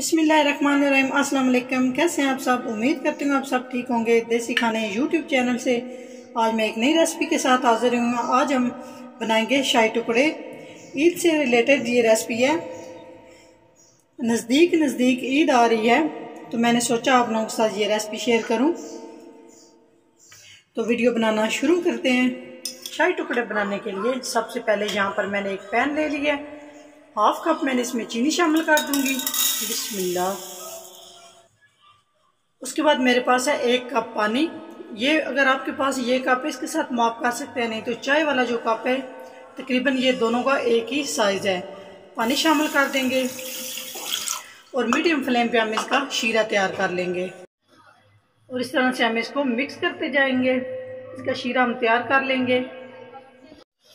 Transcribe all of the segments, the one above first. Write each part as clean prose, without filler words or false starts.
बिस्मिल्लाहिर्रहमानिर्रहीम। अस्सलाम वालेकुम। कैसे हैं आप सब? उम्मीद करती हूँ आप सब ठीक होंगे। देसी खाने यूट्यूब चैनल से आज मैं एक नई रेसिपी के साथ हाजिर हूँ। आज हम बनाएंगे शाही टुकड़े। ईद से रिलेटेड ये रेसिपी है। नज़दीक ईद आ रही है तो मैंने सोचा आप लोगों के साथ ये रेसिपी शेयर करूँ। तो वीडियो बनाना शुरू करते हैं। शाही टुकड़े बनाने के लिए सबसे पहले यहाँ पर मैंने एक पैन ले लिया है। हाफ कप मैंने इसमें चीनी शामिल कर दूंगी। बिस्मिल्लाह। उसके बाद मेरे पास है 1 कप पानी। ये अगर आपके पास ये कप है इसके साथ माप कर सकते हैं, नहीं तो चाय वाला जो कप है तकरीबन ये दोनों का एक ही साइज है। पानी शामिल कर देंगे और मीडियम फ्लेम पे हम इसका शीरा तैयार कर लेंगे और इस तरह से हम इसको मिक्स करते जाएंगे। इसका शीरा हम तैयार कर लेंगे।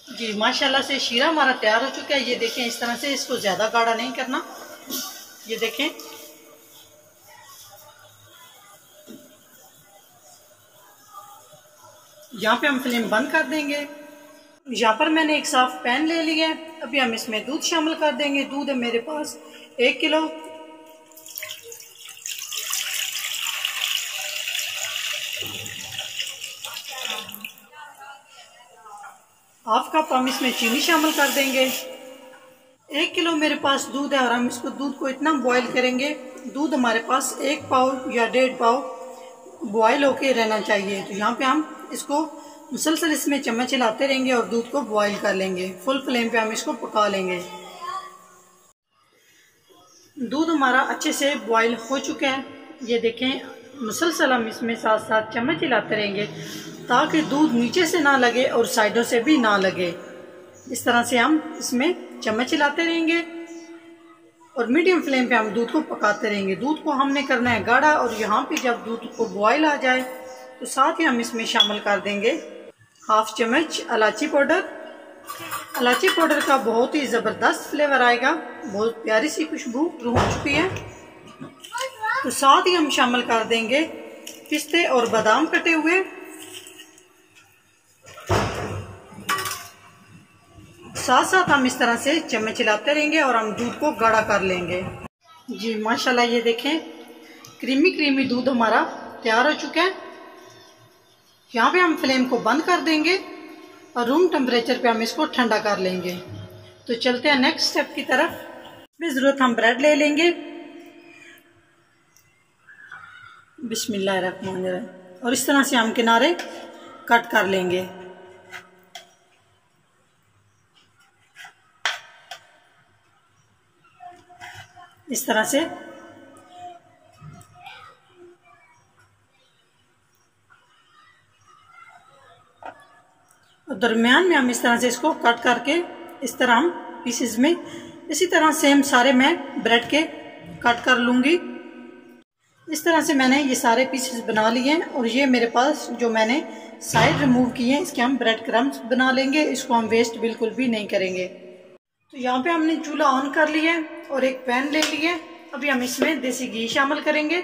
जी माशाल्लाह से शीरा हमारा तैयार हो चुका है। ये देखें, इस तरह से इसको ज़्यादा गाढ़ा नहीं करना। ये देखें, यहाँ पे हम फ्लेम बंद कर देंगे। यहाँ पर मैंने एक साफ पैन ले लिया है। अभी हम इसमें दूध शामिल कर देंगे। दूध है मेरे पास 1 किलो। हाफ कप हम इसमें चीनी शामिल कर देंगे। 1 किलो मेरे पास दूध है और हम इसको दूध को इतना बॉईल करेंगे। दूध हमारे पास 1 पाव या 1.5 पाव बॉईल होके रहना चाहिए। तो यहाँ पे हम इसको मुसलसल इसमें चम्मच हिलाते रहेंगे और दूध को बॉईल कर लेंगे। फुल फ्लेम पे हम इसको पका लेंगे। दूध हमारा अच्छे से बॉईल हो चुका है। ये देखें, मुसलसल हम इसमें साथ साथ चम्मच हिलाते रहेंगे ताकि दूध नीचे से ना लगे और साइडों से भी ना लगे। इस तरह से हम इसमें चम्मच हिलाते रहेंगे और मीडियम फ्लेम पे हम दूध को पकाते रहेंगे। दूध को हमने करना है गाढ़ा और यहाँ पे जब दूध को बॉईल आ जाए तो साथ ही हम इसमें शामिल कर देंगे हाफ चम्मच इलायची पाउडर। इलायची पाउडर का बहुत ही ज़बरदस्त फ्लेवर आएगा। बहुत प्यारी सी खुशबू हो चुकी है। तो साथ ही हम शामिल कर देंगे पिस्ते और बादाम कटे हुए। साथ साथ हम इस तरह से चम्मच हिलाते रहेंगे और हम दूध को गाढ़ा कर लेंगे। जी माशाल्लाह, ये देखें, क्रीमी दूध हमारा तैयार हो चुका है। यहाँ पे हम फ्लेम को बंद कर देंगे और रूम टेम्परेचर पे हम इसको ठंडा कर लेंगे। तो चलते हैं नेक्स्ट स्टेप की तरफ। फिर ज़रूरत हम ब्रेड ले लेंगे। बिस्मिल्लाहिर्रहमानिर्रहीम। और इस तरह से हम किनारे कट कर लेंगे। इस तरह से और दरमियान में हम इस तरह से इसको कट करके इस तरह हम पीसेस में इसी तरह सेम सारे मैं ब्रेड के कट कर लूँगी। इस तरह से मैंने ये सारे पीसेस बना लिए हैं और ये मेरे पास जो मैंने साइड रिमूव किए हैं इसके हम ब्रेड क्रम्स बना लेंगे। इसको हम वेस्ट बिल्कुल भी नहीं करेंगे। तो यहाँ पे हमने चूल्हा ऑन कर लिया है और एक पैन ले लिया है। अभी हम इसमें देसी घी शामिल करेंगे।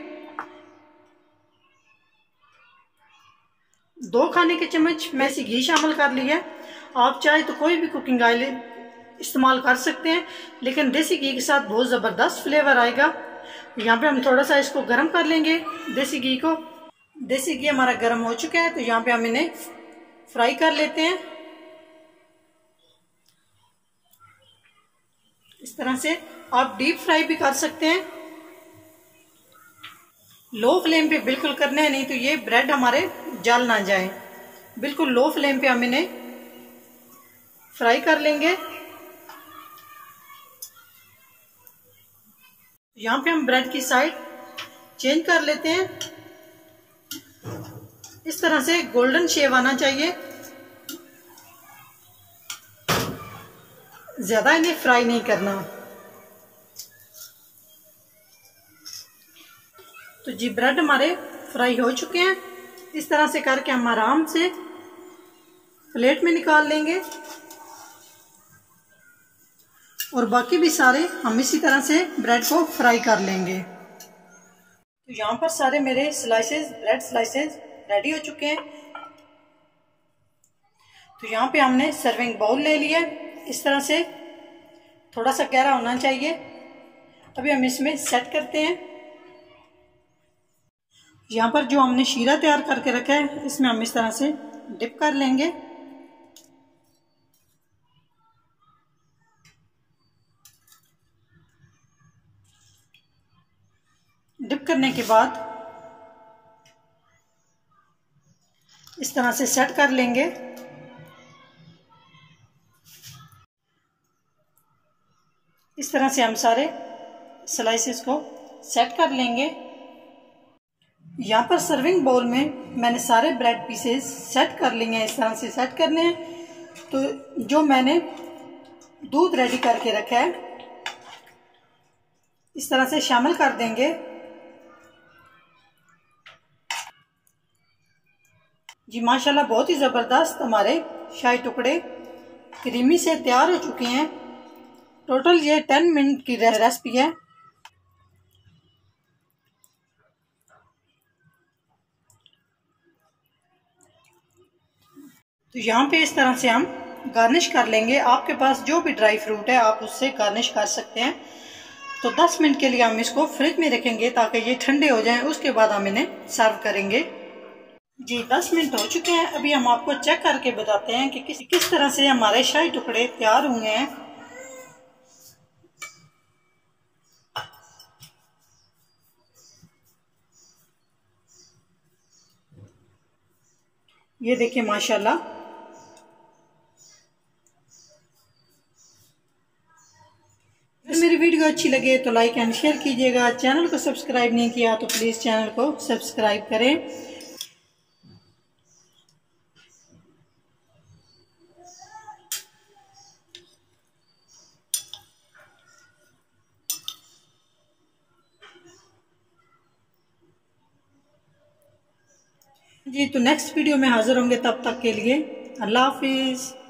2 खाने के चम्मच मैं देसी घी शामिल कर लिया है। आप चाहे तो कोई भी कुकिंग ऑयल इस्तेमाल कर सकते हैं, लेकिन देसी घी के साथ बहुत ज़बरदस्त फ्लेवर आएगा। यहाँ पे हम थोड़ा सा इसको गर्म कर लेंगे देसी घी को। देसी घी हमारा गर्म हो चुका है तो यहाँ पे हम इन्हें फ्राई कर लेते हैं। इस तरह से आप डीप फ्राई भी कर सकते हैं। लो फ्लेम पे बिल्कुल करना है, नहीं तो ये ब्रेड हमारे जल ना जाए। बिल्कुल लो फ्लेम पे हम इन्हें फ्राई कर लेंगे। यहाँ पे हम ब्रेड की साइड चेंज कर लेते हैं। इस तरह से गोल्डन शेप आना चाहिए। ज्यादा इन्हें फ्राई नहीं करना। तो जी ब्रेड हमारे फ्राई हो चुके हैं। इस तरह से करके हम आराम से प्लेट में निकाल लेंगे और बाकी भी सारे हम इसी तरह से ब्रेड को फ्राई कर लेंगे। तो यहाँ पर सारे मेरे ब्रेड स्लाइसेस रेडी हो चुके हैं। तो यहाँ पे हमने सर्विंग बाउल ले लिया। इस तरह से थोड़ा सा गहरा होना चाहिए अभी हम इसमें सेट करते हैं। यहाँ पर जो हमने शीरा तैयार करके रखा है इसमें हम इस तरह से डिप कर लेंगे। डिप करने के बाद इस तरह से सेट कर लेंगे। इस तरह से हम सारे स्लाइसेस को सेट कर लेंगे। यहाँ पर सर्विंग बाउल में मैंने सारे ब्रेड पीसेस सेट कर लिए हैं। इस तरह से सेट करने हैं। तो जो मैंने दूध रेडी करके रखा है इस तरह से शामिल कर देंगे। जी माशाल्लाह बहुत ही ज़बरदस्त हमारे शाही टुकड़े क्रीमी से तैयार हो चुके हैं। टोटल ये 10 मिनट की रेसिपी है। तो यहाँ पे इस तरह से हम गार्निश कर लेंगे। आपके पास जो भी ड्राई फ्रूट है आप उससे गार्निश कर सकते हैं। तो 10 मिनट के लिए हम इसको फ्रिज में रखेंगे ताकि ये ठंडे हो जाएं। उसके बाद हम इन्हें सर्व करेंगे। जी 10 मिनट हो चुके हैं। अभी हम आपको चेक करके बताते हैं कि किस तरह से हमारे शाही टुकड़े तैयार हुए हैं। ये देखिए माशाल्लाह। अगर मेरी वीडियो अच्छी लगे तो लाइक एंड शेयर कीजिएगा। चैनल को सब्सक्राइब नहीं किया तो प्लीज़ चैनल को सब्सक्राइब करें। जी तो नेक्स्ट वीडियो में हाजिर होंगे। तब तक के लिए अल्लाह हाफिज़।